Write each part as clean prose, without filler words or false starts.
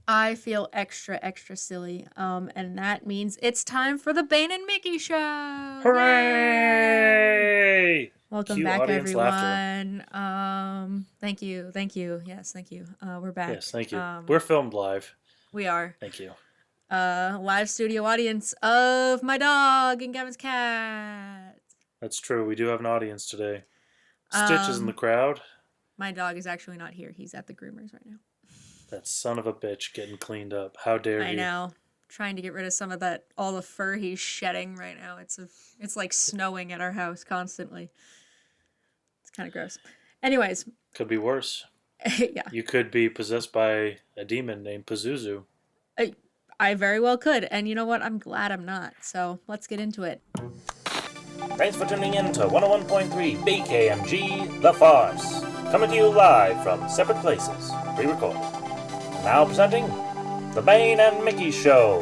I feel extra, extra silly. And that means it's time for the Bane and Mickey show. Yay! Hooray! Welcome Cue back, audience laughter. everyone. Thank you, Yes, thank you. We're back. Yes, thank you. We're filmed live. We are Thank you. live studio audience of my dog and Gavin's cat. That's true. We do have an audience today. Stitch is in the Um, crowd. my dog is actually not here. He's at the groomers right now. That son of a bitch getting cleaned up. How dare I he? know. Trying to get rid of some of that, all the fur he's shedding right now. It's like snowing at our house constantly. It's kind of gross. Anyways, Could be worse. yeah, You could be possessed by a demon named Pazuzu. I very well could. And you know what? I'm glad I'm not. So let's get into it. Thanks for tuning in to 101.3 BKMG The Farce, coming to you live from separate places, pre-recorded. Now presenting The Bane and Mickey Show.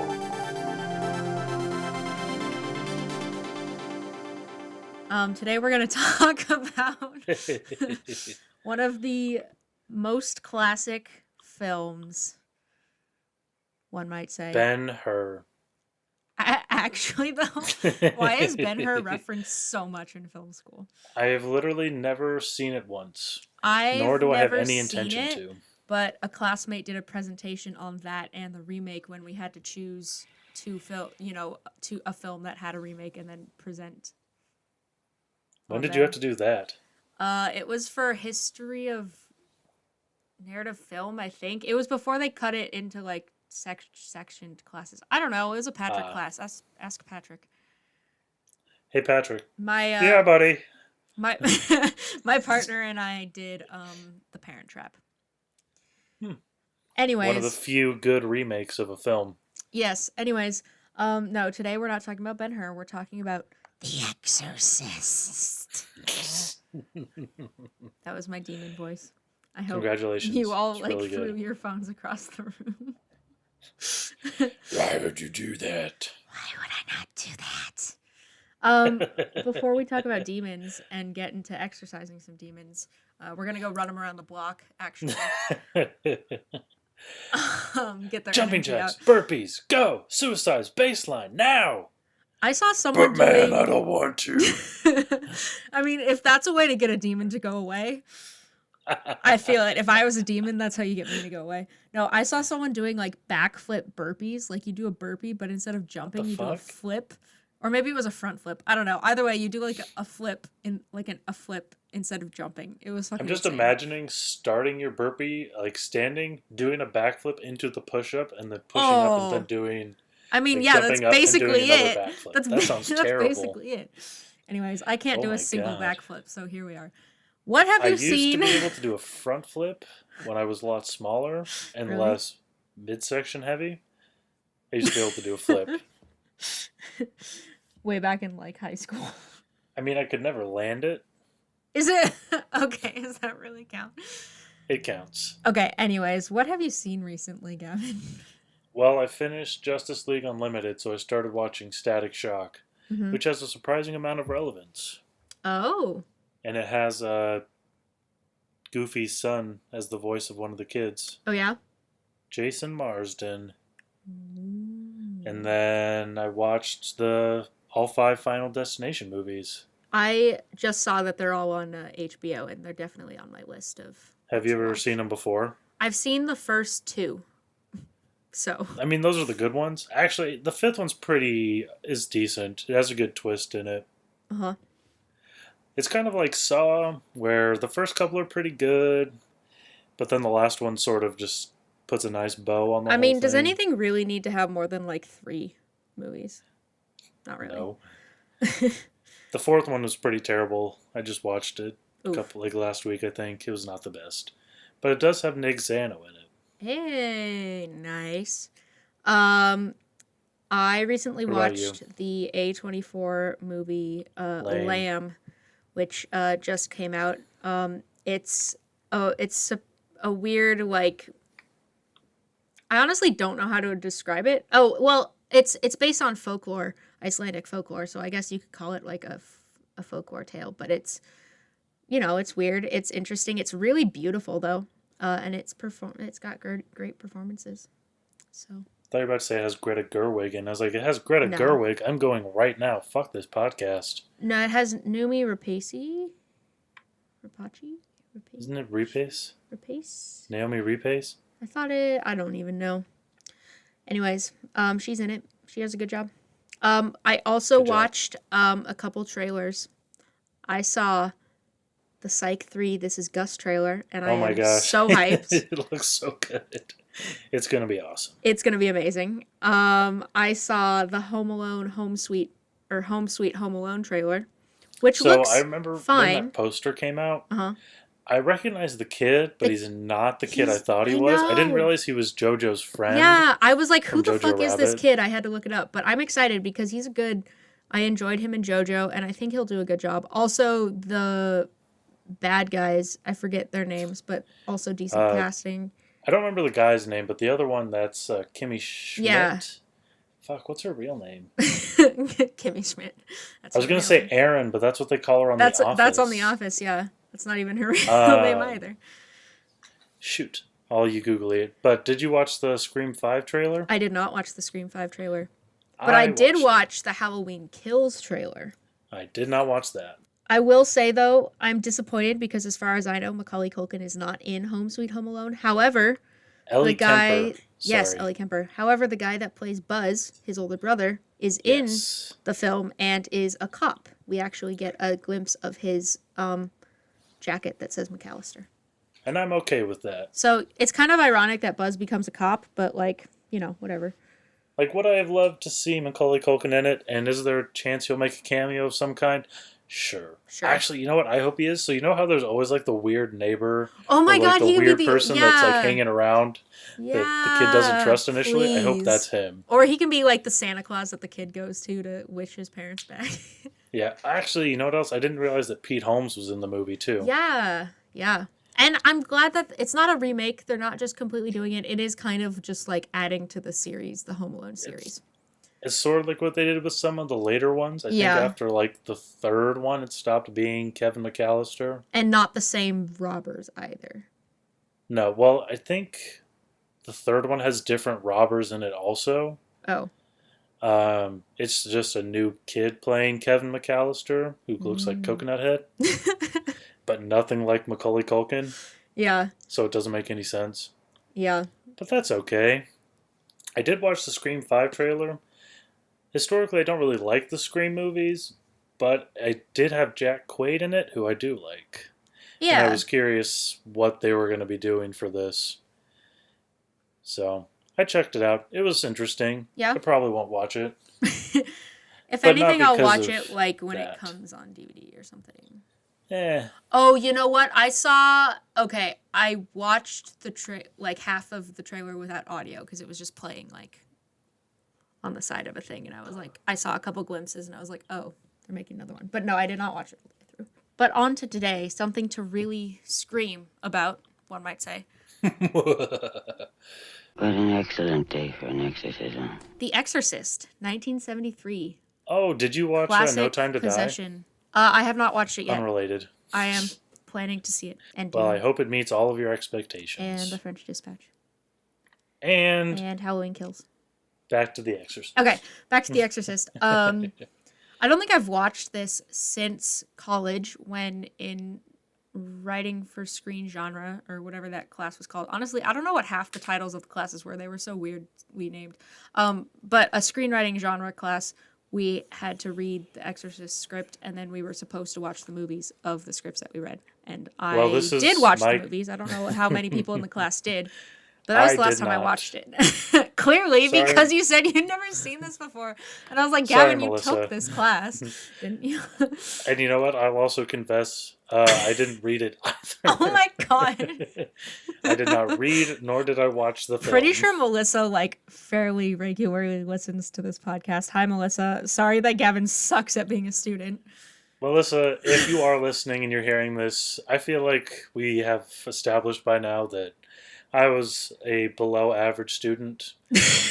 Today we're gonna talk about one of the most classic films, one might say. Ben-Hur. Actually, though, why is Ben-Hur referenced so much in film school? I have literally never seen it once. I've Nor do I have never any seen intention it, to. But a classmate did a presentation on that and the remake when we had to choose to a film that had a remake and then present. When on did them. you have to do that? It was for history of narrative film, I think. It was before they cut it into like sectioned classes. I don't know. It was a Patrick class. Ask Patrick. Hey, Patrick. My Yeah, buddy. my my partner and I did The Parent Trap. Anyways, One of the few good remakes of a film. yes. Anyways, no. Today we're not talking about Ben-Hur. We're talking about The Exorcist. That was my demon voice. I hope Congratulations. you all It's like really threw good. your phones across the room. Why would you do that? Why would I not do that? Before we talk about demons and get into exercising some demons, we're gonna go run them around the block. Actually, get their Jumping energy jacks, out. burpees, go! Suicides, baseline, now! I saw someone But man, doing. I don't want to. I mean, if that's a way to get a demon to go away, I feel it. If I was a demon, that's how you get me to go away. No, I saw someone doing like backflip burpees. Like you do a burpee, but instead of jumping, you do a fuck? flip. Or maybe it was a front flip. I don't know. Either way, you do like a flip a flip instead of jumping. It was fucking I'm just insane. imagining starting your burpee, like standing, doing a backflip into the push-up, and then pushing up and then doing... I mean, like, yeah, that's jumping up and basically doing another it. backflip. That sounds that's terrible. basically it. Anyways, I can't Oh do my a single God. backflip, so here we are. What have I you used seen? to be able to do a front flip when I was a lot smaller and Really? less midsection heavy. I used to be able to do a flip. Way back in like high school. I mean, I could never land it. Is it okay? Does that really count? It counts. Okay. Anyways, what have you seen recently, Gavin? Well, I finished Justice League Unlimited, so I started watching Static Shock, Mhm. which has a surprising amount of relevance. Oh. And it has Goofy's son as the voice of one of the kids, Oh yeah. Jason Marsden. Mm. And then I watched all 5 Final Destination movies. I just saw that they're all on HBO, and they're definitely on my list of. Have you to ever watch. seen them before? I've seen the first 2. So. I mean, those are the good ones. Actually, the 5th one's is decent. It has a good twist in it. Uh-huh. It's kind of like Saw, where the first couple are pretty good, but then the last one sort of just puts a nice bow on the I whole mean, does thing. anything really need to have more than like 3 movies? Not really. No. The 4th one was pretty terrible. I just watched it Oof. last week, I think. It was not the best. But it does have Nick Zano in it. Hey, nice. I recently What about you? watched the A24 movie Lame. Lamb, which just came out. It's a weird, like, I honestly don't know how to describe it. Oh, well, it's based on folklore, Icelandic folklore, so I guess you could call it like a folklore tale, but it's weird, it's interesting, it's really beautiful though. And it's got great performances. So I thought you were about to say it has Greta Gerwig, and I was like, it has Greta No. Gerwig. I'm going right now. Fuck this podcast. no, it has Numi Rapace. Isn't it Repace? Rapace? Naomi Repace? I don't even know. Anyways, she's in it. She does a good job. I also Good job. watched a couple trailers. I saw the Psych 3 This Is Gus trailer, and I Oh my am gosh. so hyped. It looks so good. It's going to be awesome. It's gonna be amazing. I saw the Home Sweet Home Alone trailer, which So looks I remember when fine. that poster came out, Uh-huh. I recognized the kid, but he's not the kid I thought he I was. I didn't know. realize he was JoJo's friend. Yeah, I was like, who from the Jojo fuck is this Rabbit. kid? I had to look it up, but I'm excited because he's a good. I enjoyed him in JoJo, and I think he'll do a good job. Also, the bad guys, I forget their names, but also decent casting. I don't remember the guy's name, but the other one, that's Kimmy Schmidt. Yeah. Fuck, what's her real name? Kimmy Schmidt. That's I was her going real to say name. Aaron, but that's what they call her on That's The Office. that's on The Office. Yeah, that's not even her real name either. Shoot. All you googly it. But did you watch the Scream 5 trailer? I did not watch the Scream 5 trailer, but I did watched watch the Halloween Kills trailer. it. I did not watch that. I will say, though, I'm disappointed because as far as I know, Macaulay Culkin is not in Home Sweet Home Alone. However, Ellie the guy... Kemper. Yes, Sorry. Ellie Kemper. However, the guy that plays Buzz, his older brother, is Yes. in the film and is a cop. We actually get a glimpse of his jacket that says McAllister. And I'm okay with that. So it's kind of ironic that Buzz becomes a cop, but, like, you know, whatever. Like, would I have loved to see Macaulay Culkin in it? And is there a chance he'll make a cameo of some kind? Sure. Actually, you know what? I hope he is. So you know how there's always like the weird neighbor, Oh my or, like, god, the he could weird be person yeah. that's like hanging around Yeah, that the kid doesn't trust initially. I hope please. that's him. Or he can be like the Santa Claus that the kid goes to wish his parents back. Yeah. Actually, you know what else? I didn't realize that Pete Holmes was in the movie too. Yeah. And I'm glad that it's not a remake. They're not just completely doing it. It is kind of just like adding to the series, the Home Alone series. It's sort of like what they did with some of the later ones. I think after like the third one, it stopped being Kevin McAllister. And not the same robbers either. No, well, I think the third one has different robbers in it also. Oh. It's just a new kid playing Kevin McAllister who looks like Coconut Head, but nothing like Macaulay Culkin. Yeah. So it doesn't make any sense. Yeah. But that's okay. I did watch the Scream 5 trailer. Historically, I don't really like the Scream movies, but I did have Jack Quaid in it, who I do like. Yeah. And I was curious what they were going to be doing for this. So I checked it out. It was interesting. Yeah. I probably won't watch it. If But not anything, I'll because watch of it like when that. it comes on DVD or something. Eh. Oh, you know what? I watched like half of the trailer without audio because it was just playing like on the side of a thing, and I was like, I saw a couple glimpses, and I was like, oh, they're making another one. But no, I did not watch it all the way through. But on to today, something to really scream about, one might say. What an excellent day for an exorcism. The Exorcist, 1973. Oh, did you watch Classic No Time to possession. I have not watched it Die? yet. Unrelated. I am planning to see it. And Well, Dune, I hope it meets all of your and expectations. The French Dispatch. And And Halloween Kills. back to The Exorcist. Okay, back to The Exorcist. I don't think I've watched this since college when in writing for screen genre or whatever that class was called. Honestly, I don't know what half the titles of the classes were. They were so weirdly named. But a screenwriting genre class, we had to read the Exorcist script, and then we were supposed to watch the movies of the scripts that we read. And I Well, this is did watch my- the movies. I don't know how many people in the class did. But that was I the last did time I not. watched it. Clearly, Sorry. because you said you'd never seen this before. And I was like, Sorry, Gavin, you Melissa. took this class, didn't you? And you know what? I'll also confess, I didn't read it either. Oh my god. I did not read, nor did I watch the film. Pretty sure Melissa, like, fairly regularly listens to this podcast. Hi, Melissa. Sorry that Gavin sucks at being a student. Melissa, if you are listening and you're hearing this, I feel like we have established by now that I was a below average student.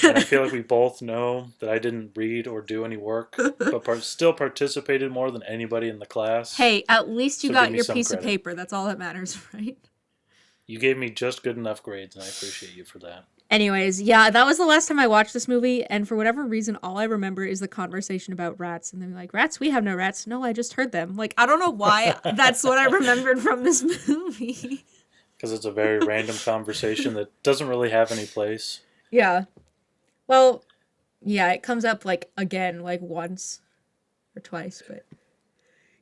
And I feel like we both know that I didn't read or do any work, but still participated more than anybody in the class. Hey, at least you So got give me your some piece of credit. paper. That's all that matters, right? You gave me just good enough grades, and I appreciate you for that. Anyways, yeah, that was the last time I watched this movie, and for whatever reason, all I remember is the conversation about rats, and they're like, "Rats? We have no rats." No, I just heard them. Like, I don't know why that's what I remembered from this movie. Because it's a very random conversation that doesn't really have any place. Yeah. Well, yeah, it comes up like again, like once or twice, but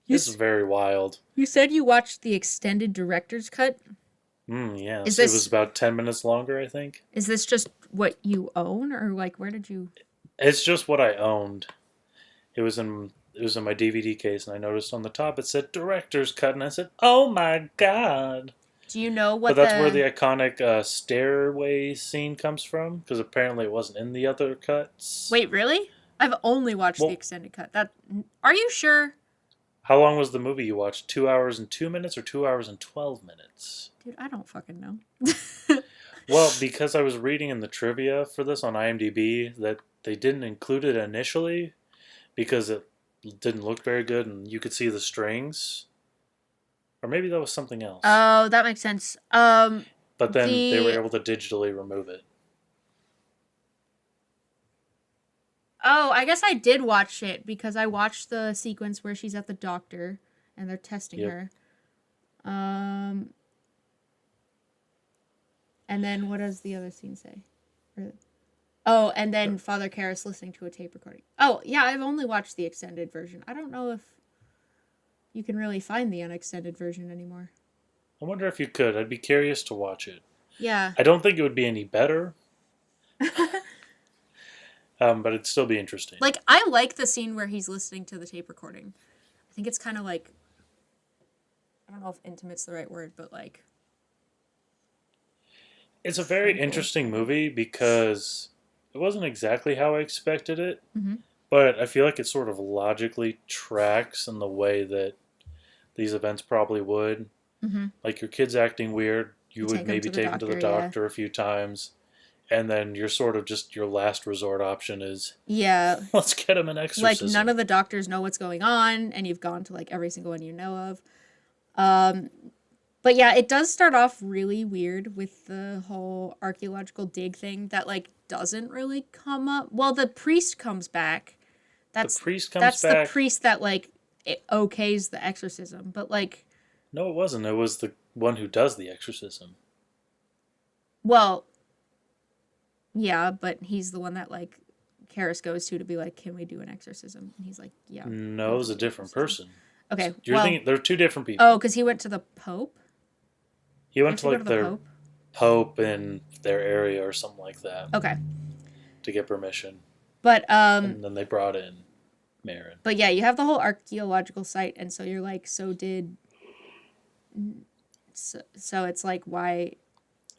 It's very wild. you said you watched the extended director's cut. Yes. Is It this- was about 10 minutes longer, I think. Is this just what you own, or like where did you? It's just what I owned. It was in my DVD case, and I noticed on the top it said director's cut, and I said, "Oh my god!" Do you know what? But that's where the iconic stairway scene comes from, because apparently it wasn't in the other cuts. Wait, really? I've only watched the extended cut. Are you sure? How long was the movie you watched? 2 hours and 2 minutes, or 2 hours and 12 minutes? Dude, I don't fucking know. Well, because I was reading in the trivia for this on IMDb that they didn't include it initially because it didn't look very good and you could see the strings. Or maybe that was something else. Oh, that makes sense. But then they were able to digitally remove it. Oh, I guess I did watch it because I watched the sequence where she's at the doctor and they're testing her. And then what does the other scene say? And then Father Karras listening to a tape recording. Oh, yeah, I've only watched the extended version. I don't know if you can really find the unextended version anymore. I wonder if you could. I'd be curious to watch it. Yeah. I don't think it would be any better. But it'd still be interesting. Like, I like the scene where he's listening to the tape recording. I think it's kind of like, I don't know if intimate's the right word, but like. It's a very interesting movie because it wasn't exactly how I expected it, but I feel like it sort of logically tracks in the way that these events probably would. Like your kid's acting weird, you would maybe take him to the doctor a few times, and then you're sort of just your last resort option is let's get him an exorcism. Like none of the doctors know what's going on, and you've gone to like every single one you know of. But yeah, it does start off really weird with the whole archaeological dig thing that like doesn't really come up. Well, the priest comes back. That's the priest that like it okays the exorcism, but like. No, it wasn't. It was the one who does the exorcism. Well, yeah, but he's the one that like Karras goes to be like, "Can we do an exorcism?" And he's like, "Yeah." No, it was a different person. Okay, You're thinking there are two different people. Oh, because he went to the Pope. He went to like their Pope in their area or something like that. Okay. To get permission. But and then they brought in Marin. But yeah, you have the whole archaeological site, and so you're like, so it's like, why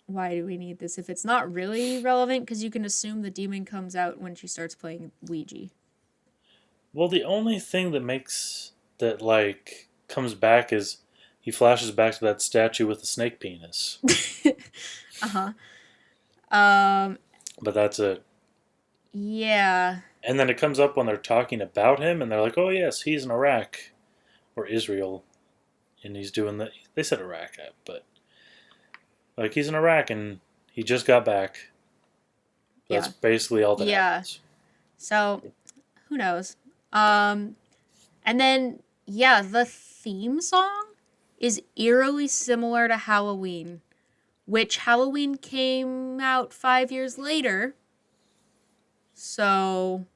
do we need this if it's not really relevant? Because you can assume the demon comes out when she starts playing Ouija. Well, the only thing that makes that like comes back is he flashes back to that statue with the snake penis. But that's it. Yeah. And then it comes up when they're talking about him, and they're like, "Oh yes, he's in Iraq or Israel, and he's doing the." They said Iraq, but like he's in Iraq and he just got back. That's basically all that happens. So, who knows? And then the theme song is eerily similar to Halloween, which Halloween came out 5 years later. So,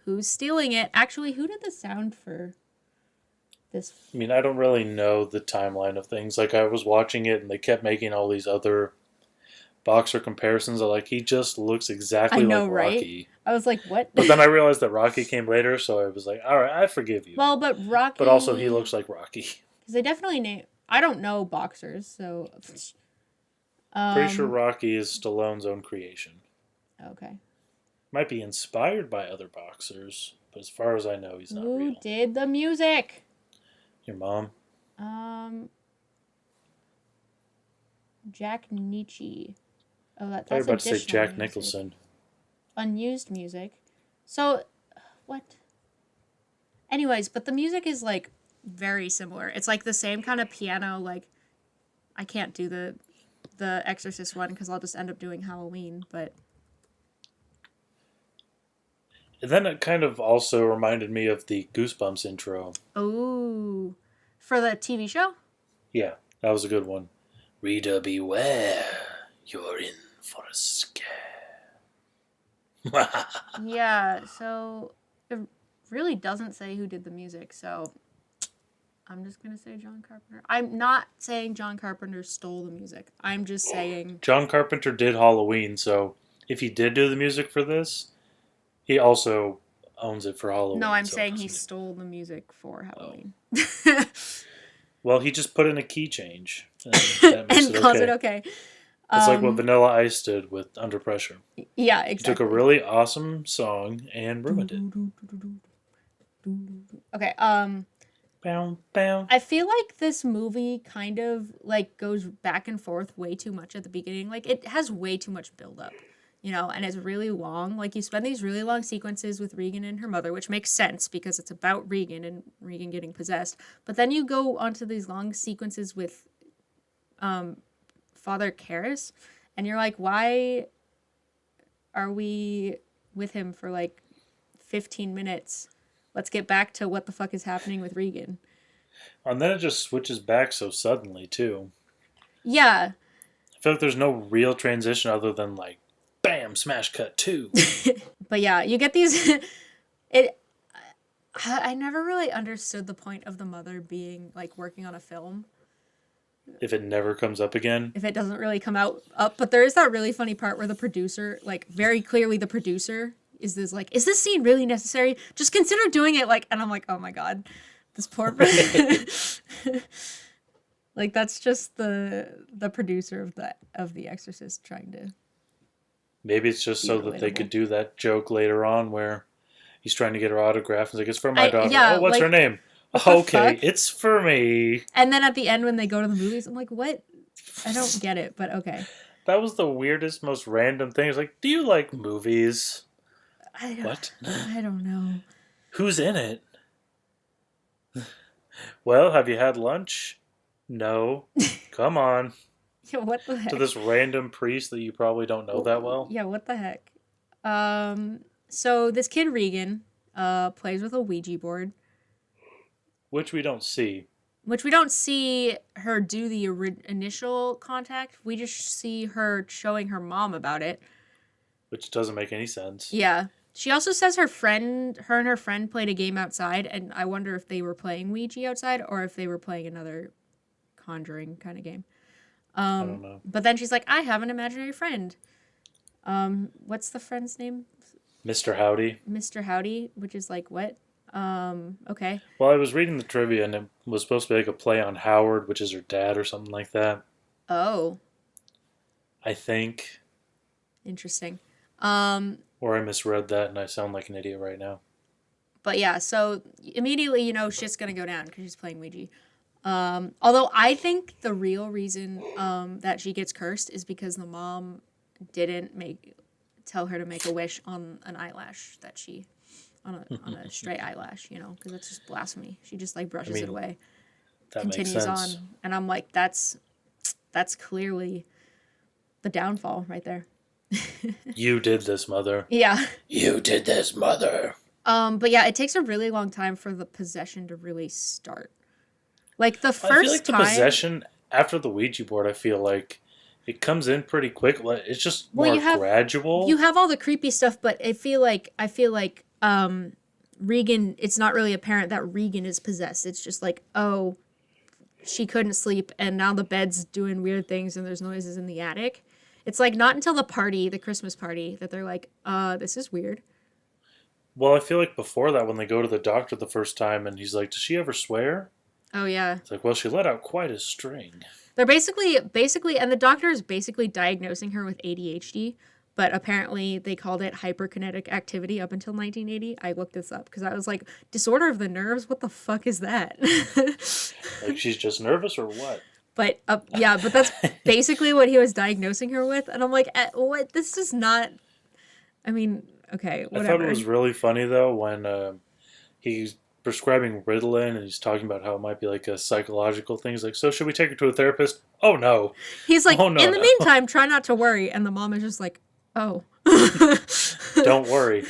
who's stealing it? Actually, who did the sound for this? I mean, I don't really know the timeline of things. Like, I was watching it, and they kept making all these other boxer comparisons. Like, he just looks exactly like Rocky. Right? I was like, what? But then I realized that Rocky came later, so I was like, all right, I forgive you. Well, but Rocky... But also, he looks like Rocky. Because they definitely name... I don't know boxers, so... Pretty sure Rocky is Stallone's own creation. Okay. Might be inspired by other boxers, but as far as I know, he's not real. Who did the music? Your mom? Jack Nietzsche. Oh, that's I was about to say Jack music. Nicholson. Unused music. So, what? Anyways, but the music is, like, very similar. It's, like, the same kind of piano, like, I can't do the the Exorcist one because I'll just end up doing Halloween. But And then it kind of also reminded me of the Goosebumps intro. oh, for the TV show. Yeah, that was a good one. Reader beware, you're in for a scare. Yeah, so it really doesn't say who did the music, so I'm just gonna say John Carpenter. I'm not saying John Carpenter stole the music. I'm just saying John Carpenter did Halloween, so if he did do the music for this, he also owns it for Halloween. no. I'm so saying he doesn't stole the music for Halloween. Well, he just put in a key change. And that makes And calls it okay. It's like what Vanilla Ice did with Under Pressure. Yeah, He exactly. took a really awesome song and ruined it. Okay. Bow, bow. I feel like this movie kind of like goes back and forth way too much at the beginning. Like it has way too much buildup, you know, and it's really long. Like you spend these really long sequences with Regan and her mother, which makes sense because it's about Regan and Regan getting possessed. But then you go onto these long sequences with Father Karras, and you're like, why are we with him for like 15 minutes? Let's get back to what the fuck is happening with Regan. And then it just switches back so suddenly, too. Yeah. I feel like there's no real transition other than like, bam, smash cut 2. But yeah, you get these... I never really understood the point of the mother being like working on a film. If it never comes up again. If it doesn't really come up. But there is that really funny part where the producer, like very clearly the producer is this scene really necessary? Just consider doing it, like, and I'm like, oh my god, this poor like that's just the producer of the Exorcist trying to. Maybe it's just so that they could do that joke later on where he's trying to get her autograph and he's like, it's for my daughter. Yeah, oh, what's like, her name? Okay, it's for me. And then at the end when they go to the movies, I'm like, what? I don't get it, but okay. That was the weirdest, most random thing. It's like, do you like movies? What? I don't know. Who's in it? Well, have you had lunch? No. Come on. Yeah, what the heck? To this random priest that you probably don't know that well. Yeah, what the heck? So this kid Regan plays with a Ouija board. Which we don't see. Which we don't see her do the initial contact. We just see her showing her mom about it. Which doesn't make any sense. Yeah. She also says her and her friend played a game outside, and I wonder if they were playing Ouija outside or if they were playing another Conjuring kind of game. I don't know. But then she's like, I have an imaginary friend. What's the friend's name? Mr. Howdy. Mr. Howdy, which is like, what? Okay. Well, I was reading the trivia, and it was supposed to be like a play on Howard, which is her dad or something like that. Oh. I think. Interesting. Or I misread that and I sound like an idiot right now. But yeah, so immediately you know shit's gonna go down because she's playing Ouija. Although I think the real reason that she gets cursed is because the mom didn't tell her to make a wish on an eyelash that she on a straight eyelash, you know, because that's just blasphemy. She just like brushes it away, that continues makes sense. on, and I'm like, that's clearly the downfall right there. You did this, mother. Yeah. You did this, mother. But yeah, it takes a really long time for the possession to really start. Like the first I feel like the time, possession after the Ouija board, I feel like it comes in pretty quick. It's just more gradual. You have all the creepy stuff, but I feel like Regan, it's not really apparent that Regan is possessed. It's just like, oh, she couldn't sleep and now the bed's doing weird things and there's noises in the attic. It's like not until the Christmas party, that they're like, this is weird. Well, I feel like before that, when they go to the doctor the first time and he's like, does she ever swear? Oh, yeah. It's like, well, she let out quite a string. They're basically, and the doctor is basically diagnosing her with ADHD, but apparently they called it hyperkinetic activity up until 1980. I looked this up because I was like, disorder of the nerves? What the fuck is that? Like she's just nervous or what? But yeah, but that's basically what he was diagnosing her with. And I'm like, what? This is not, I mean, okay, whatever. I thought it was really funny, though, when he prescribing Ritalin, and he's talking about how it might be like a psychological thing. He's like, so should we take her to a therapist? Oh, no. He's like, Oh, no, in the no. meantime, try not to worry. And the mom is just like, oh. Don't worry.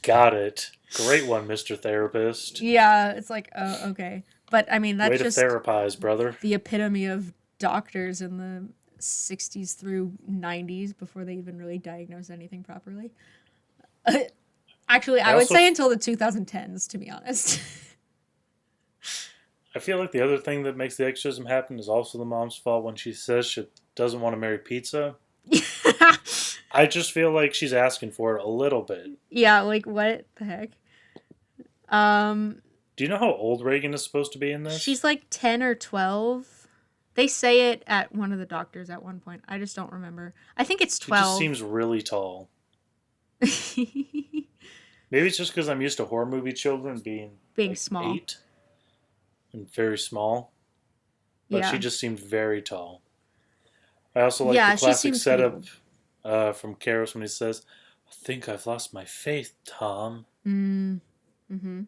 Got it. Great one, Mr. Therapist. Yeah, it's like, oh, okay. But, I mean, that's Way to just therapize, brother. the epitome of doctors in the 60s through 90s before they even really diagnosed anything properly. Actually, I would say until the 2010s, to be honest. I feel like the other thing that makes the exorcism happen is also the mom's fault when she says she doesn't want to marry pizza. I just feel like she's asking for it a little bit. Yeah, like, what the heck? Do you know how old Reagan is supposed to be in this? She's like 10 or 12. They say it at one of the doctors at one point. I just don't remember. I think it's 12. She just seems really tall. Maybe it's just because I'm used to horror movie children being like small. 8 and very small. But Yeah. she just seemed very tall. I also like Yeah, the she classic seems setup from Karras when he says, I think I've lost my faith, Tom. Mm-hmm.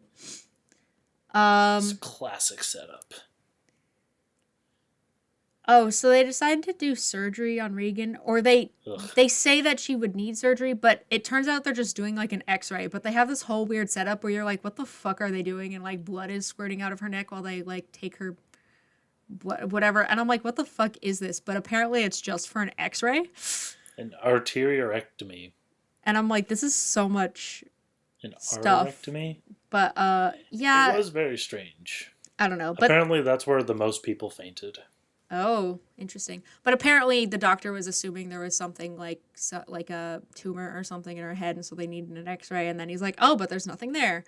It's a classic setup. Oh, so they decided to do surgery on Regan, or they say that she would need surgery, but it turns out they're just doing like an x-ray, but they have this whole weird setup where you're like, what the fuck are they doing? And like blood is squirting out of her neck while they like take her whatever. And I'm like, what the fuck is this? But apparently it's just for an x-ray. An arteriorectomy. And I'm like, this is so much An stuff. aorrectomy? But yeah. It was very strange. I don't know. But Apparently that's where the most people fainted. oh, interesting. But apparently the doctor was assuming there was something like a tumor or something in her head, and so they needed an x-ray, and then he's like, oh, but there's nothing there.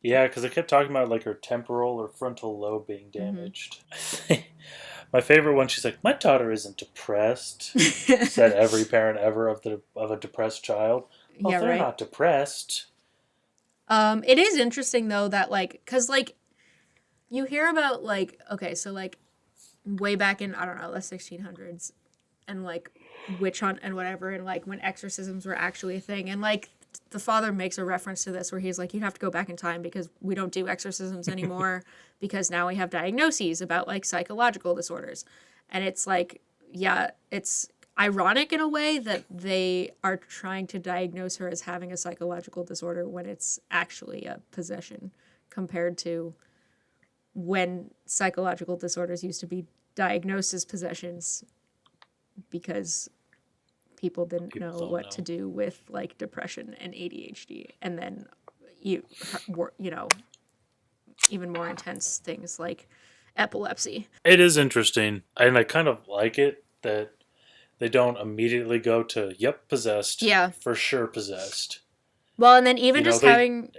Yeah, because they kept talking about like her temporal or frontal lobe being damaged. My favorite one, she's like, my daughter isn't depressed, said every parent ever of a depressed child. Well, Yeah, they're right. not depressed. It is interesting though that like, cause like, you hear about like, okay, so like, way back in, I don't know, the 1600s, and like witch hunt and whatever, and like when exorcisms were actually a thing, and like the father makes a reference to this where he's like, you'd have to go back in time because we don't do exorcisms anymore because now we have diagnoses about like psychological disorders. And it's like, yeah, it's ironic in a way that they are trying to diagnose her as having a psychological disorder when it's actually a possession, compared to when psychological disorders used to be diagnosed as possessions because people didn't know what to do with like depression and ADHD, and then you know, even more intense things like epilepsy. It is interesting, and I kind of like it that they don't immediately go to, yep, possessed. Yeah. For sure possessed. Well, and then even just having...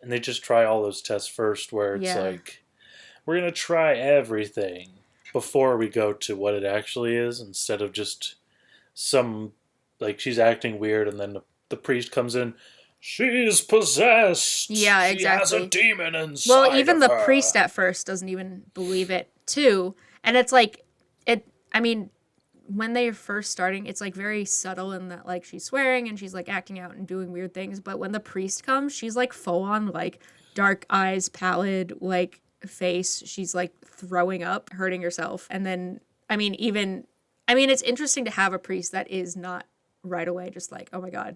And they just try all those tests first where it's like, we're going to try everything before we go to what it actually is, instead of just some, like, she's acting weird and then the priest comes in, she's possessed. Yeah, exactly. She has a demon inside Well, even of the her. priest at first doesn't even believe it, too. And it's like, I mean, when they're first starting, it's like very subtle in that like she's swearing and she's like acting out and doing weird things. But when the priest comes, she's like full on like dark eyes, pallid, like face. She's like throwing up, hurting herself. And then, it's interesting to have a priest that is not right away just like, oh my God,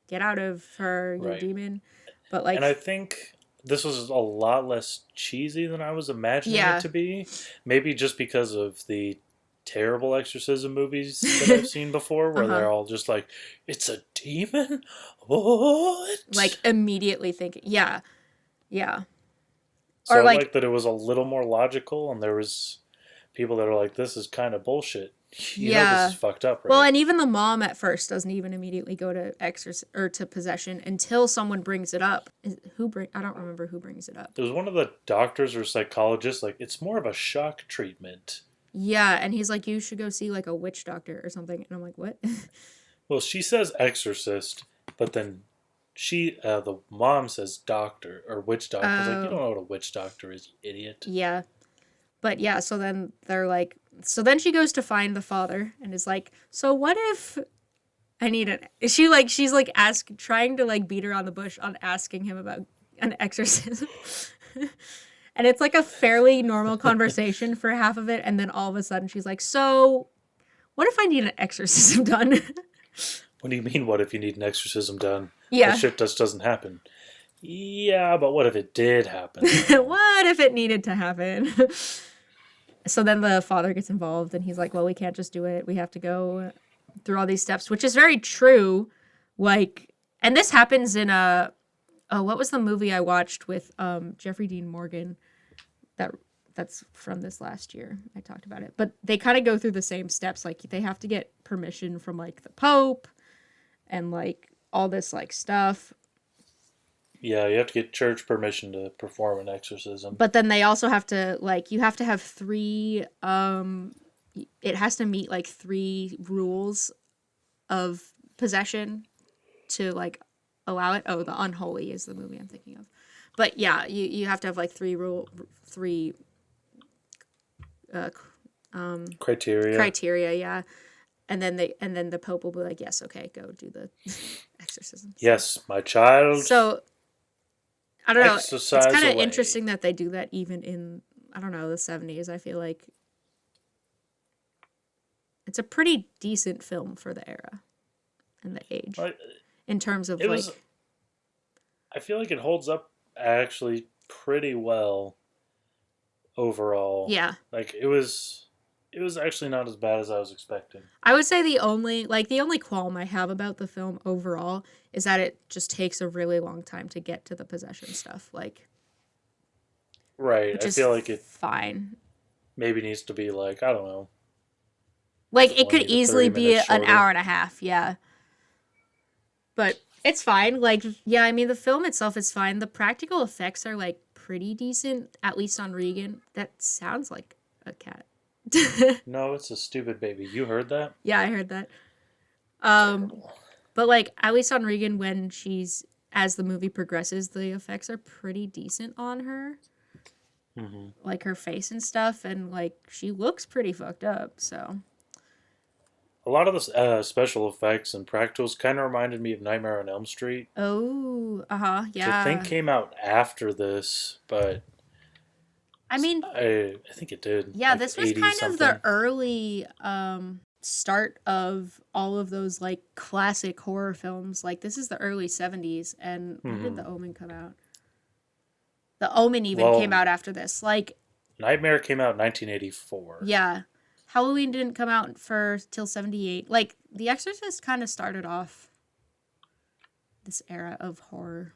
get out of her, you demon. But like, and I think this was a lot less cheesy than I was imagining it to be. Maybe just because of the terrible exorcism movies that I've seen before, where they're all just like, it's a demon? What? Like immediately thinking, yeah. So Or I like like that it was a little more logical, and there was people that are like, this is kind of bullshit. You know this is fucked up, right? Well, and even the mom at first doesn't even immediately go to to possession until someone brings it up. I don't remember who brings it up. There was one of the doctors or psychologists, like, it's more of a shock treatment. Yeah, and he's like, you should go see like a witch doctor or something. And I'm like, what? Well, she says exorcist, but then the mom says doctor or witch doctor. I was like, you don't know what a witch doctor is, you idiot. Yeah. But yeah, so then they're like, so then she goes to find the father and is like, so what if she's like trying to like beat around the bush on asking him about an exorcism. And it's like a fairly normal conversation for half of it, and then all of a sudden she's like, so what if I need an exorcism done? What do you mean, what if you need an exorcism done? Yeah. That shit just doesn't happen. Yeah, but what if it did happen? What if it needed to happen? So then the father gets involved, and he's like, well, we can't just do it. We have to go through all these steps, which is very true. Like, and this happens in what was the movie I watched with Jeffrey Dean Morgan? That's from this last year. I talked about it. But they kind of go through the same steps. Like, they have to get permission from, like, the Pope and, like, all this, like, stuff. Yeah, you have to get church permission to perform an exorcism. But then they also have to, like, you have to have 3, it has to meet, like, 3 rules of possession to, like, allow it. Oh, The Unholy is the movie I'm thinking of. But yeah, you have to have, like, 3 criteria, yeah. And then the Pope will be like, yes, okay, go do the exorcism. Yes, my child. So I don't know. It's kind of away. interesting that they do that even in, I don't know, the 70s. I feel like it's a pretty decent film for the era and the age. In terms of I feel like it holds up actually pretty well overall. Yeah. Like it was actually not as bad as I was expecting. I would say the only qualm I have about the film overall is that it just takes a really long time to get to the possession stuff. Like, right. I feel like it fine. Maybe needs to be like, I don't know. Like it could easily be an shorter. hour and a half, yeah. But it's fine. Like, yeah, I mean the film itself is fine. The practical effects are like pretty decent, at least on Regan. That sounds like a cat. No, it's a stupid baby. You heard that? Yeah, I heard that. But like at least on Regan, when as the movie progresses, the effects are pretty decent on her. Mm-hmm. Like her face and stuff, and like she looks pretty fucked up. So a lot of the special effects and practicals kind of reminded me of Nightmare on Elm Street. Oh, yeah. Which I think came out after this, but I mean, I think it did. Yeah, like this was kind of the early start of all of those like classic horror films. Like this is the early 70s, and when did The Omen come out? The Omen even came out after this. Like Nightmare came out in 1984. Yeah. Halloween didn't come out till 78. Like The Exorcist kind of started off this era of horror.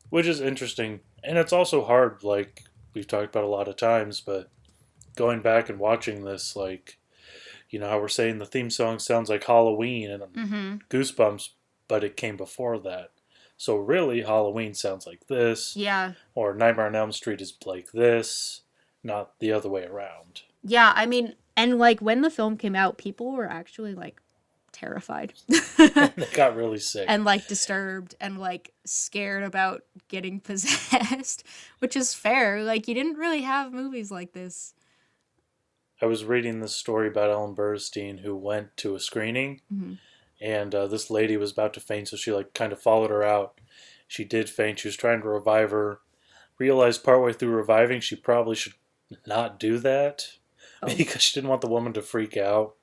Which is interesting. And it's also hard, like we've talked about a lot of times, but going back and watching this, like, you know how we're saying the theme song sounds like Halloween and Goosebumps, but it came before that. So really, Halloween sounds like this. Yeah. Or Nightmare on Elm Street is like this, not the other way around. Yeah, I mean, and like when the film came out, people were actually like terrified. They got really sick. And like disturbed and like scared about getting possessed, which is fair. Like you didn't really have movies like this. I was reading this story about Ellen Burstyn who went to a screening and this lady was about to faint, so she like kind of followed her out. She did faint. She was trying to revive her. Realized partway through reviving she probably should not do that because she didn't want the woman to freak out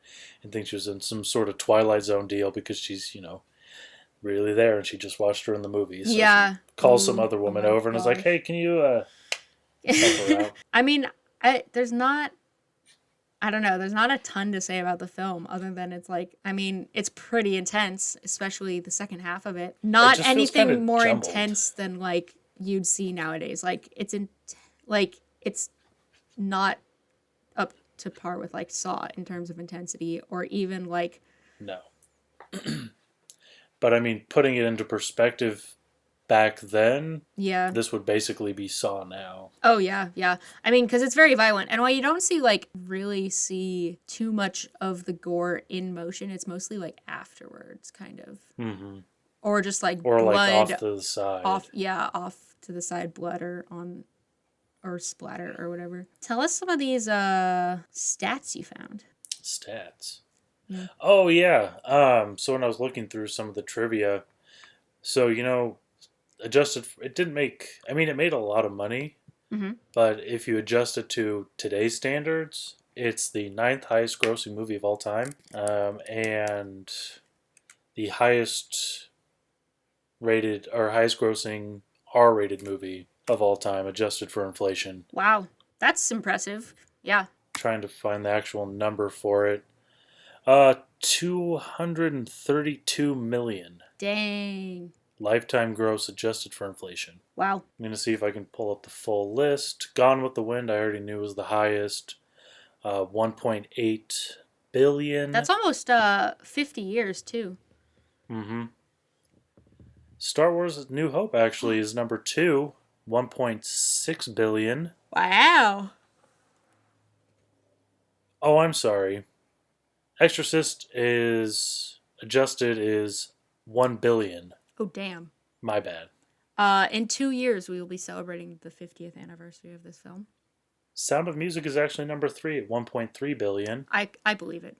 and think she was in some sort of Twilight Zone deal because she's, you know, really there and she just watched her in the movie. So yeah. She calls some other woman over and is like, hey, can you help her out? I mean, there's not a ton to say about the film other than it's like, I mean, it's pretty intense, especially the second half of it. Not anything more intense than like you'd see nowadays. Like it's not up to par with like Saw in terms of intensity or even like no. But I mean, putting it into perspective back then, yeah, this would basically be Saw now. Oh yeah. I mean, because it's very violent, and while you don't really see too much of the gore in motion, it's mostly like afterwards, kind of, or just like blood, like off to the side, off to the side, blood or splatter or whatever. Tell us some of these stats you found. Stats. Yeah. Oh yeah. So when I was looking through some of the trivia, so you know, it didn't make. I mean, it made a lot of money, Mm-hmm. but if you adjust it to today's standards, it's the ninth highest grossing movie of all time, and the highest rated or highest grossing R-rated movie of all time, adjusted for inflation. Wow, that's impressive. Yeah. Trying to find the actual number for it. 232 million. Dang. Lifetime gross adjusted for inflation. Wow. I'm going to see if I can pull up the full list. Gone with the Wind, I already knew was the highest. 1.8 billion. That's almost 50 years too. Mm-hmm. Star Wars New Hope actually is number 2. 1.6 billion. Wow. Oh, I'm sorry. Exorcist is adjusted is 1 billion. Oh, damn. My bad. In 2 years, we will be celebrating the 50th anniversary of this film. Sound of Music is actually number 3 at 1.3 billion. I believe it.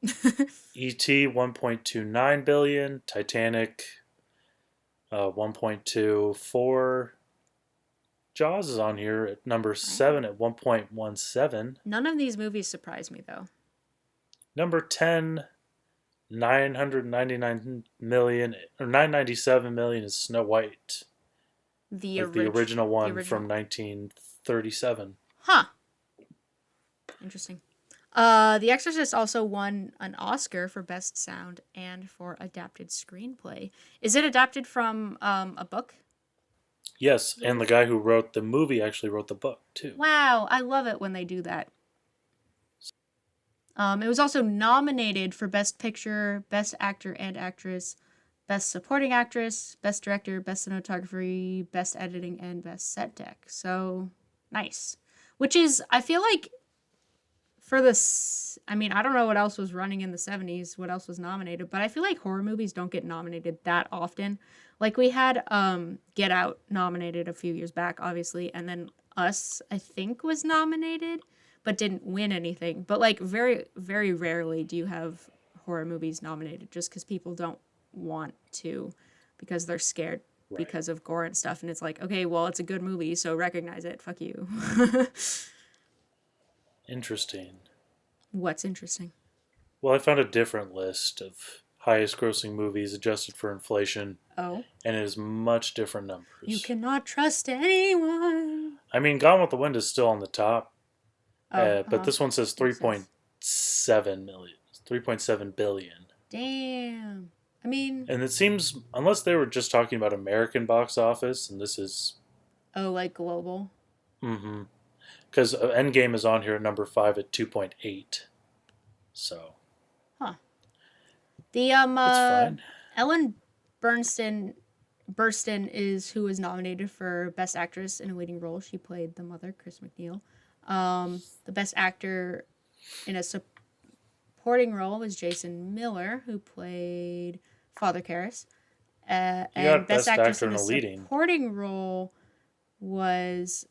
E.T. 1.29 billion. Titanic 1.24. Jaws is on here at number 7 at 1.17. None of these movies surprise me, though. Number 10, 999 million or 997 million is Snow White. The original one the from 1937. Huh. Interesting. The Exorcist also won an Oscar for Best Sound and for Adapted Screenplay. Is it adapted from a book? Yes, and the guy who wrote the movie actually wrote the book, too. Wow, I love it when they do that. It was also nominated for Best Picture, Best Actor and Actress, Best Supporting Actress, Best Director, Best Cinematography, Best Editing, and Best Set Deck. So, nice. Which is, I feel like, for this, I mean, I don't know what else was running in the 70s, what else was nominated, but I feel like horror movies don't get nominated that often. Like, we had Get Out nominated a few years back, obviously, and then Us, I think, was nominated, but didn't win anything. But, like, very, very rarely do you have horror movies nominated just because people don't want to, because they're scared because of gore and stuff. And it's like, okay, well, it's a good movie, so recognize it. Fuck you. Interesting. What's interesting? Well, I found a different list of highest grossing movies adjusted for inflation. Oh. And it is much different numbers. You cannot trust anyone. I mean, Gone with the Wind is still on the top. Oh, but this one says 3.7 million. 3.7 billion. Damn. I mean... And it seems, unless they were just talking about American box office, and this is... Oh, like global? Mm-hmm. Because Endgame is on here at number 5 at 2.8. So... Huh. The, It's fine. Ellen Burstyn is who was nominated for Best Actress in a Leading Role. She played the mother, Chris McNeil. The Best Actor in a Supporting Role was Jason Miller, who played Father Karras. And Best Actress in a Supporting Role was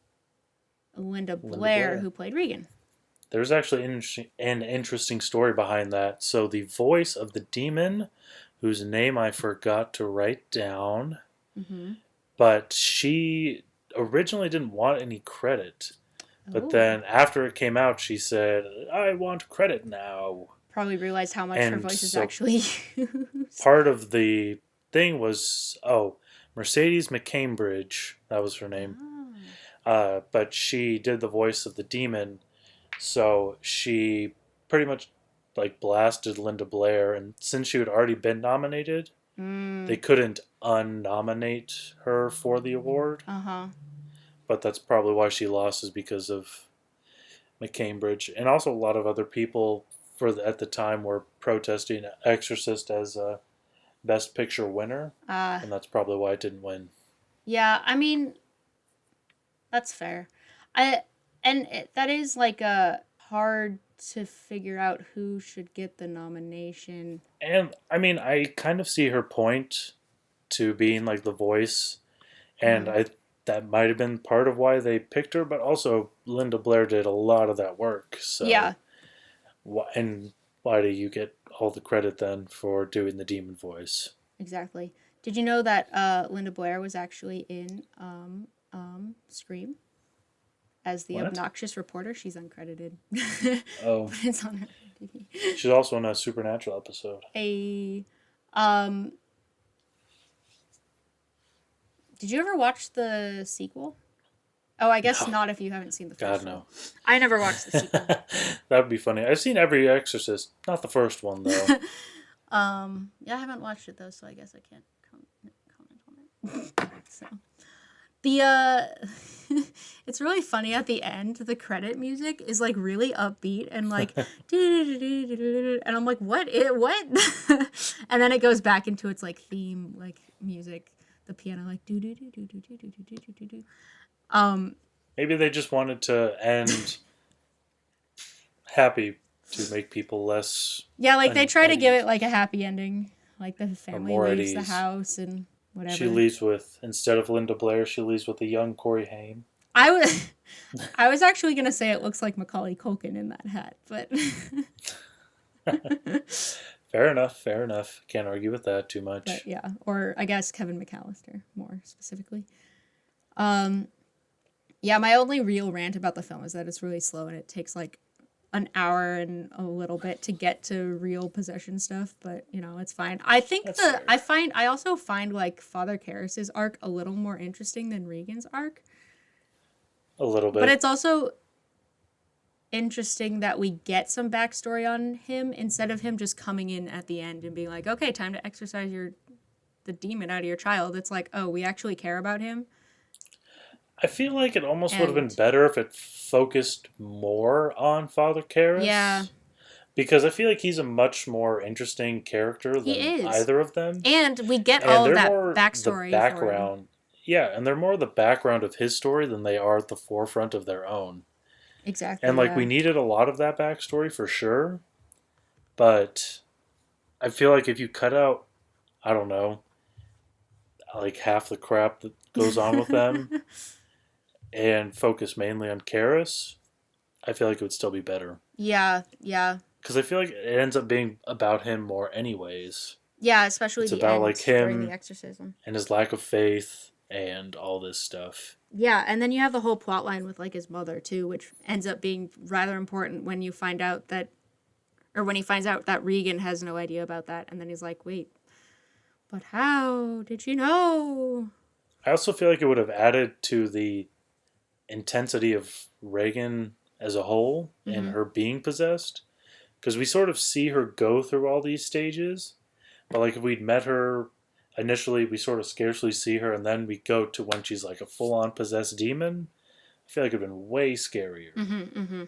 Linda Blair, who played Regan. There's actually an interesting story behind that. So the voice of the demon, whose name I forgot to write down, but she originally didn't want any credit. But then after it came out, she said, I want credit now. Probably realized how much her voice is actually used. Part of the thing was, Mercedes McCambridge, that was her name. But she did the voice of the demon. So she pretty much like blasted Linda Blair. And since she had already been nominated, they couldn't unnominate her for the award. But that's probably why she lost, is because of McCambridge. And also a lot of other people at the time were protesting Exorcist as a Best Picture winner. And that's probably why it didn't win. Yeah, I mean, that's fair. That is like a hard to figure out who should get the nomination. And I mean, I kind of see her point to being like the voice. And that might have been part of why they picked her, but also Linda Blair did a lot of that work. So yeah. And why do you get all the credit then for doing the demon voice? Exactly. Did you know that Linda Blair was actually in Scream as the What? obnoxious reporter? She's uncredited. Oh, But it's on her IMDb. she's also in a Supernatural episode. Did you ever watch the sequel? Oh, I guess No. not if you haven't seen the first God, one. no. I never watched the sequel. That would be funny. I've seen every Exorcist, not the first one though. Yeah, I haven't watched it though, so I guess I can't comment on it. So the it's really funny at the end. The credit music is like really upbeat and like and I'm like, what? And then it goes back into its like theme like music, the piano like do do do do do do do do do do. Maybe they just wanted to end happy to make people less. Yeah, like they try to at give ease. it like a happy ending, like the family more at leaves the ease. house and whatever. She leaves with, instead of Linda Blair, she leaves with a young Corey Haim. I was actually gonna say it looks like Macaulay Culkin in that hat, but Fair enough. Can't argue with that too much. but yeah, or I guess Kevin McAllister more specifically. Yeah, my only real rant about the film is that it's really slow and it takes like an hour and a little bit to get to real possession stuff, but you know, it's fine. I think That's fair. I also find like Father Karras's arc a little more interesting than Regan's arc. A little bit. But it's also interesting that we get some backstory on him instead of him just coming in at the end and being like, okay, time to exorcise the demon out of your child. It's like, oh, we actually care about him. I feel like it almost would have been And- better if it focused more on Father Karras. Yeah. Because I feel like he's a much more interesting character than He is. either of them. And we get And all of they're that more backstory. the background. Yeah, and they're more the background of his story than they are at the forefront of their own. Exactly. And like yeah. we needed a lot of that backstory for sure. But I feel like if you cut out, I don't know, like half the crap that goes on with them and focus mainly on Karras, I feel like it would still be better. Yeah. Because I feel like it ends up being about him more anyways. Yeah, especially It's the about, end like, during him- the exorcism. And his lack of faith and all this stuff. Yeah, and then you have the whole plot line with like his mother too, which ends up being rather important when you find out that, or when he finds out that Regan has no idea about that, and then he's like, wait, but how did you know? I also feel like it would have added to the intensity of Reagan as a whole and her being possessed. Because we sort of see her go through all these stages. But like if we'd met her initially, we sort of scarcely see her. And then we go to when she's like a full-on possessed demon. I feel like it would have been way scarier.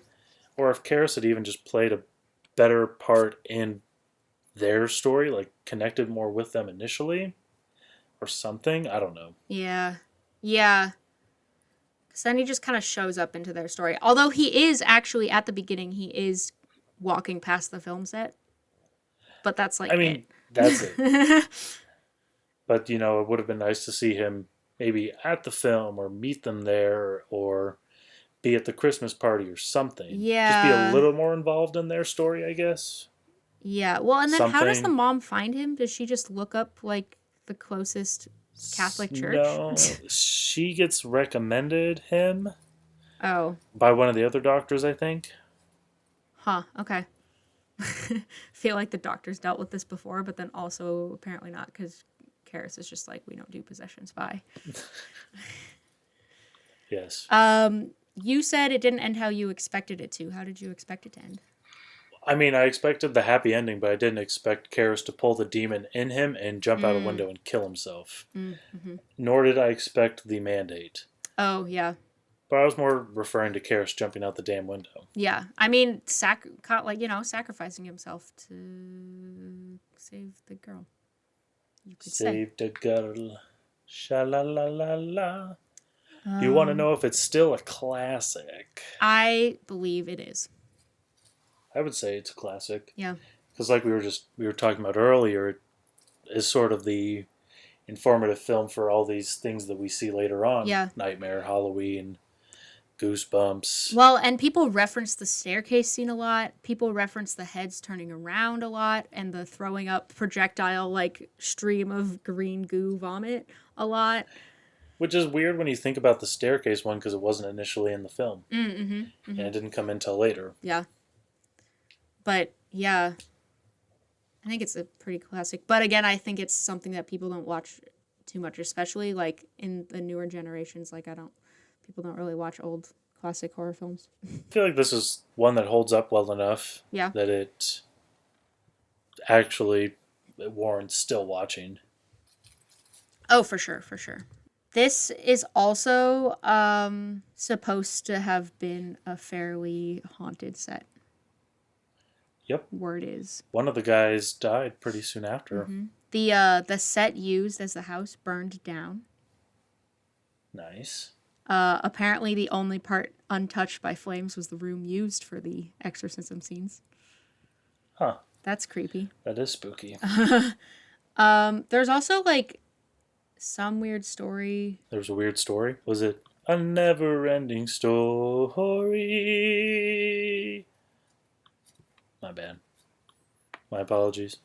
Or if Karras had even just played a better part in their story, like connected more with them initially. Or something. I don't know. Yeah. Because then he just kind of shows up into their story. Although he is actually, at the beginning, he is walking past the film set. But that's like I mean, that's it. But, you know, it would have been nice to see him maybe at the film or meet them there or be at the Christmas party or something. Just be Yeah. a little more involved in their story, I guess. Yeah. Well, and then how does the Something. mom find him? Does she just look up like the closest Catholic church? No, she gets recommended him Oh. by one of the other doctors, I think. Huh. Okay. Feel like the doctors dealt with this before, but then also apparently not, because Karras is just like, we don't do possessions. Bye. Yes. You said it didn't end how you expected it to. How did you expect it to end? I mean, I expected the happy ending, but I didn't expect Karras to pull the demon in him and jump out a window and kill himself. Nor did I expect the mandate. Oh, yeah. But I was more referring to Karras jumping out the damn window. Yeah. I mean, sacrificing himself to save the girl. You could say. Save the girl. Sha-la-la-la-la. You want to know if it's still a classic? I believe it is. I would say it's a classic. Yeah. Because like we were talking about earlier, it is sort of the informative film for all these things that we see later on. Yeah. Nightmare, Halloween, Goosebumps. Well, and people reference the staircase scene a lot. People reference the heads turning around a lot and the throwing up projectile like stream of green goo vomit a lot. Which is weird when you think about the staircase one because it wasn't initially in the film. And it didn't come in until later. Yeah. But, yeah. I think it's a pretty classic. But again, I think it's something that people don't watch too much, especially like in the newer generations. Like, people don't really watch old classic horror films. I feel like this is one that holds up well enough that it actually warrants still watching. Oh, for sure, for sure. This is also supposed to have been a fairly haunted set. Yep. Word is. One of the guys died pretty soon after. The set used as the house burned down. Nice. Apparently the only part untouched by flames was the room used for the exorcism scenes. Huh. That's creepy. That is spooky. There's also like some weird story. There was a weird story. Was it a never-ending story? My bad. My apologies.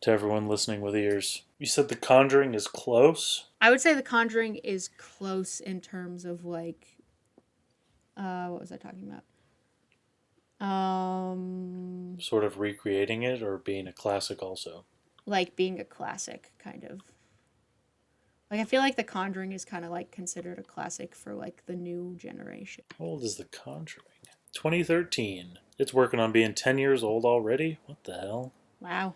To everyone listening with ears. You said The Conjuring is close? I would say The Conjuring is close in terms of like what was I talking about? Sort of recreating it or being a classic also? Like being a classic, kind of. Like I feel like The Conjuring is kind of like considered a classic for like the new generation. How old is The Conjuring? 2013. It's working on being 10 years old already? What the hell? Wow.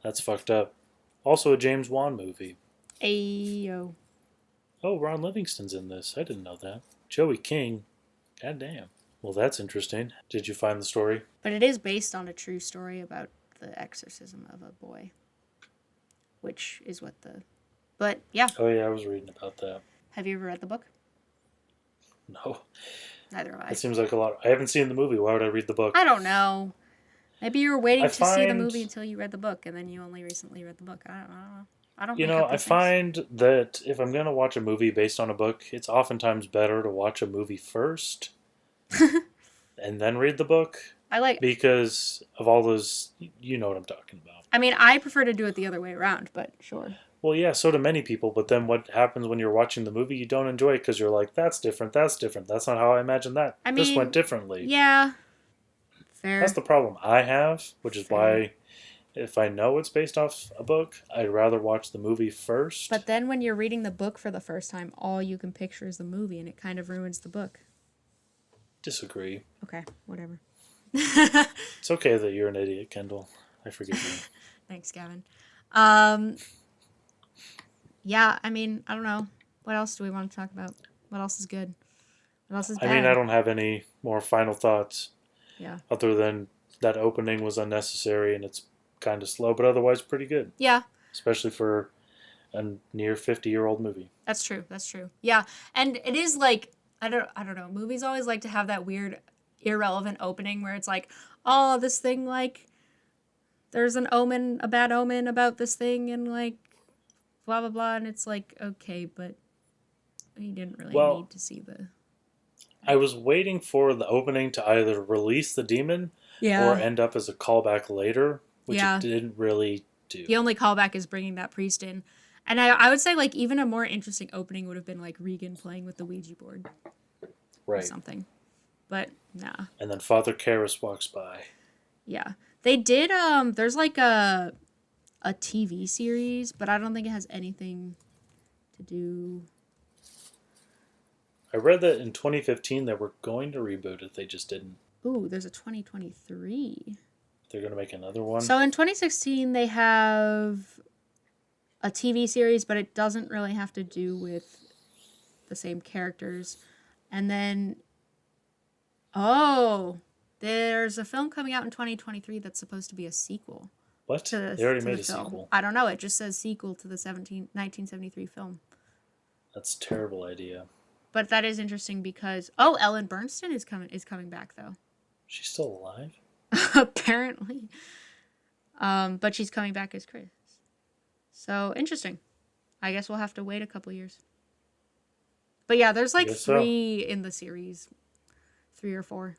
That's fucked up. Also a James Wan movie. Ayo. Oh, Ron Livingston's in this. I didn't know that. Joey King. God damn. Well, that's interesting. Did you find the story? But it is based on a true story about the exorcism of a boy. Which is what the... But, yeah. Oh, yeah, I was reading about that. Have you ever read the book? No. Neither have I. It seems like a lot. I haven't seen the movie. Why would I read the book? I don't know. Maybe you were waiting to see the find- movie until you read the book, and then you only recently read the book. I don't know. I don't You make know, up I these things. find that if I'm going to watch a movie based on a book, it's oftentimes better to watch a movie first and then read the book I like... because of all those, you know what I'm talking about. I mean, I prefer to do it the other way around, but sure. Well, yeah, so do many people, but then what happens when you're watching the movie, you don't enjoy it because you're like, that's different, that's different. That's not how I imagined that. I This mean, went differently. Yeah. Fair. That's the problem I have, which is Fair. why if I know it's based off a book, I'd rather watch the movie first. But then when you're reading the book for the first time, all you can picture is the movie, and it kind of ruins the book. Disagree. Okay, whatever. It's okay that you're an idiot, Kendall. I forgive you. Thanks, Gavin. Yeah, I mean, I don't know. What else do we want to talk about? What else is good? What else is bad? I mean, I don't have any more final thoughts. Yeah. Other than that opening was unnecessary and it's kind of slow, but otherwise pretty good. Yeah. Especially for a near 50-year-old movie. That's true. That's true. Yeah, and it is like I don't know. Movies always like to have that weird, irrelevant opening where it's like, oh, this thing like, there's an omen, a bad omen about this thing, and like, blah blah blah, and it's like, okay, but you didn't really need to see the. I was waiting for the opening to either release the demon or end up as a callback later, which it didn't really do. The only callback is bringing that priest in. And I would say, like, even a more interesting opening would have been, like, Regan playing with the Ouija board. Right. Or something. But, nah. And then Father Karras walks by. Yeah. They did, there's, like, a TV series, but I don't think it has anything to do... I read that in 2015 they were going to reboot it. They just didn't. Ooh, there's a 2023. They're going to make another one. So in 2016, they have a TV series, but it doesn't really have to do with the same characters. And then, there's a film coming out in 2023 that's supposed to be a sequel. What? They already made a sequel. I don't know. It just says sequel to the 1973 film. That's a terrible idea. But that is interesting because Ellen Bernstein is coming back though. She's still alive? Apparently. But she's coming back as Chris. So interesting. I guess we'll have to wait a couple years. But yeah, there's like Guess so. 3 in the series. 3 or 4.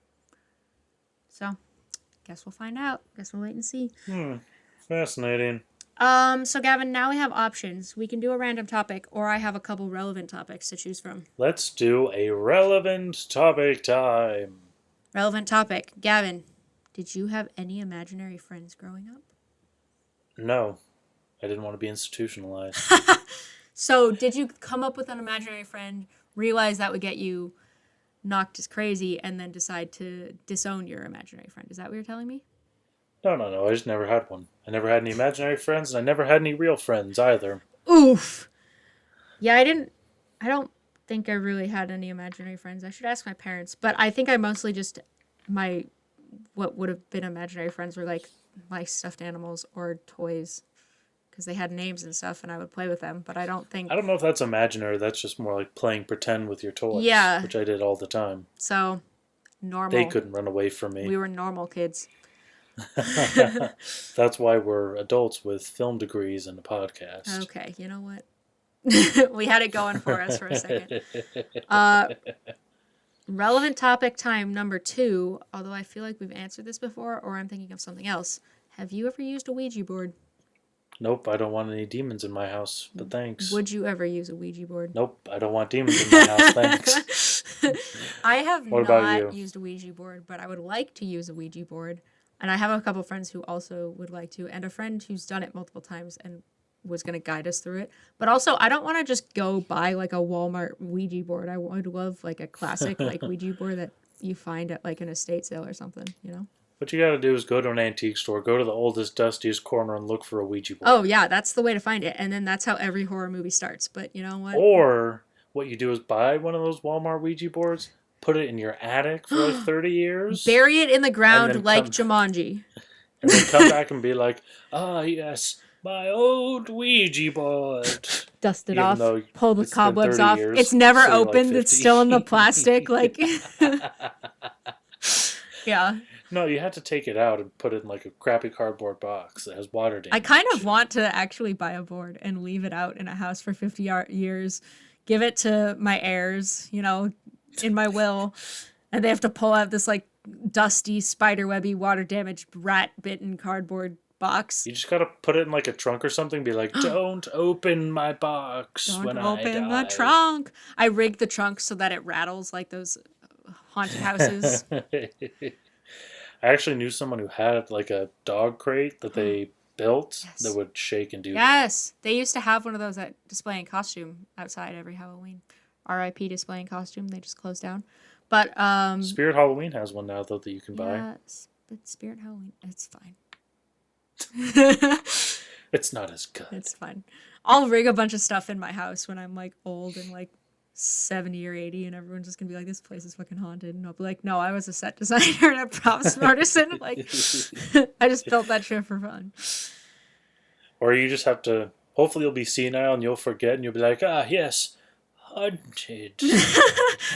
So, guess we'll find out. Guess we'll wait and see. Fascinating. So Gavin, now we have options. We can do a random topic, or I have a couple relevant topics to choose from. Let's do a relevant topic time. Relevant topic. Gavin, did you have any imaginary friends growing up? No, I didn't want to be institutionalized. So, did you come up with an imaginary friend, realize that would get you knocked as crazy, and then decide to disown your imaginary friend? Is that what you're telling me? No. I just never had one. I never had any imaginary friends, and I never had any real friends either. Oof. Yeah, I don't think I really had any imaginary friends. I should ask my parents. But I think I mostly just, what would have been imaginary friends were like my stuffed animals or toys. Because they had names and stuff, and I would play with them. But I don't know if that's imaginary. That's just more like playing pretend with your toys. Yeah. Which I did all the time. So, normal. They couldn't run away from me. We were normal kids. That's why we're adults with film degrees and a podcast. Okay, you know what? We had it going for us for a second. Relevant topic time number 2, although I feel like we've answered this before, or I'm thinking of something else. Have you ever used a Ouija board? Nope, I don't want any demons in my house, but thanks. Would you ever use a Ouija board? Nope, I don't want demons in my house, thanks. I have What about not you? used a Ouija board, but I would like to use a Ouija board. And I have a couple friends who also would like to, and a friend who's done it multiple times and was going to guide us through it. But also, I don't want to just go buy like a Walmart Ouija board. I would love like a classic like Ouija board that you find at like an estate sale or something, you know? What you gotta do is go to an antique store, go to the oldest, dustiest corner, and look for a Ouija board. Oh, yeah, that's the way to find it. And then that's how every horror movie starts. But you know what? Or what you do is buy one of those Walmart Ouija boards, put it in your attic for like 30 years. Bury it in the ground then like come- Jumanji. And then come back and be like, ah, yes, my old Ouija board. Dust it Even off, though pull the it's been cobwebs 30 off. years, It's never so you're like opened. It's 50. still in the plastic. Like, yeah. No, you had to take it out and put it in like a crappy cardboard box that has water damage. I kind of want to actually buy a board and leave it out in a house for 50 years, give it to my heirs, you know, in my will, and they have to pull out this like dusty, spiderwebby, water damaged, rat bitten cardboard box. You just gotta put it in like a trunk or something. Be like, don't open my box Don't when open I die. the trunk. I rig the trunk so that it rattles like those haunted houses. I actually knew someone who had like a dog crate that they built Yes. that would shake and do. Yes, they used to have one of those at Display and Costume outside every Halloween. R.I.P. Display and Costume. They just closed down. But Spirit Halloween has one now though that you can buy. yeah, but Spirit Halloween, it's fine. It's not as good. It's fine. I'll rig a bunch of stuff in my house when I'm like old and like 70 or 80, and everyone's just gonna be like, this place is fucking haunted, and I'll be like, no, I was a set designer and a props artisan. Like, I just built that shit for fun. Or you just have to. Hopefully, you'll be senile and you'll forget, and you'll be like, ah, yes, haunted.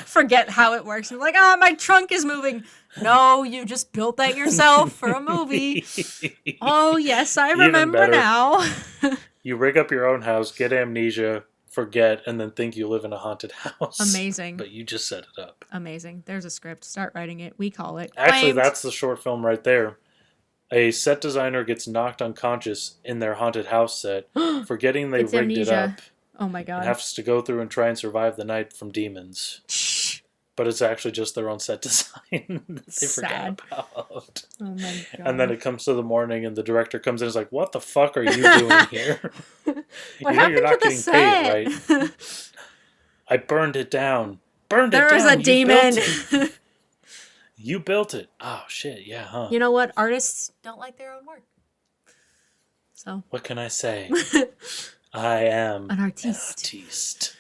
Forget how it works. I'm like, my trunk is moving. No, you just built that yourself for a movie. Oh yes, I Even remember better. now. You rig up your own house, get amnesia, forget, and then think you live in a haunted house. Amazing. But you just set it up. Amazing. There's a script. Start writing it. We call it. Actually, Claimed. that's the short film right there. A set designer gets knocked unconscious in their haunted house set, forgetting they It's rigged it amnesia. up, Oh my and god. has to go through and try and survive the night from demons. But it's actually just their own set design that they Sad. forgot about. Oh my god. And then it comes to the morning, and the director comes in and is like, what the fuck are you doing here? What You know happened you're not to the getting set? paid, right? I burned it down. Burned There it was down. a You demon. built it. You built it. Oh, shit. Yeah, huh? You know what? Artists don't like their own work. So, What can I say? I am an artiste. artiste.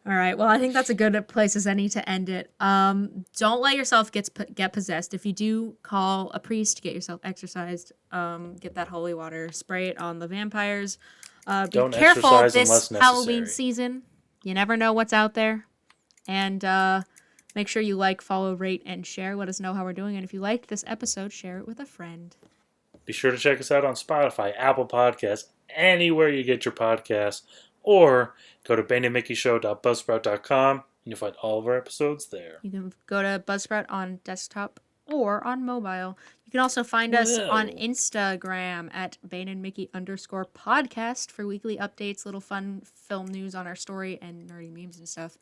All right. Well, I think that's a good place as any to end it. Don't let yourself get possessed. If you do, call a priest to get yourself exorcised. Get that holy water. Spray it on the vampires. Be Don't careful exercise this unless necessary. Halloween season. You never know what's out there. And make sure you like, follow, rate, and share. Let us know how we're doing. And if you liked this episode, share it with a friend. Be sure to check us out on Spotify, Apple Podcasts, anywhere you get your podcasts, or go to BaneandMickeyShow.buzzsprout.com You'll find all of our episodes there. You can go to Buzzsprout on desktop or on mobile. You can also find us on Instagram at BaneandMickey_podcast for weekly updates, little fun film news on our story, and nerdy memes and stuff.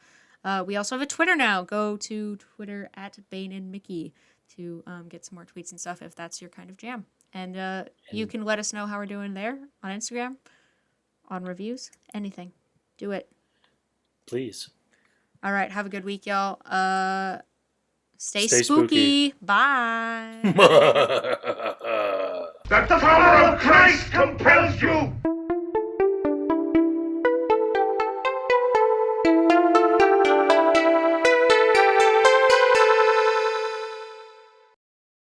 We also have a Twitter now. Go to Twitter at BaneandMickey to get some more tweets and stuff if that's your kind of jam. And you can let us know how we're doing there on Instagram, on reviews, anything. Do it. Please. All right. Have a good week, y'all. Stay spooky. Bye. That the power of Christ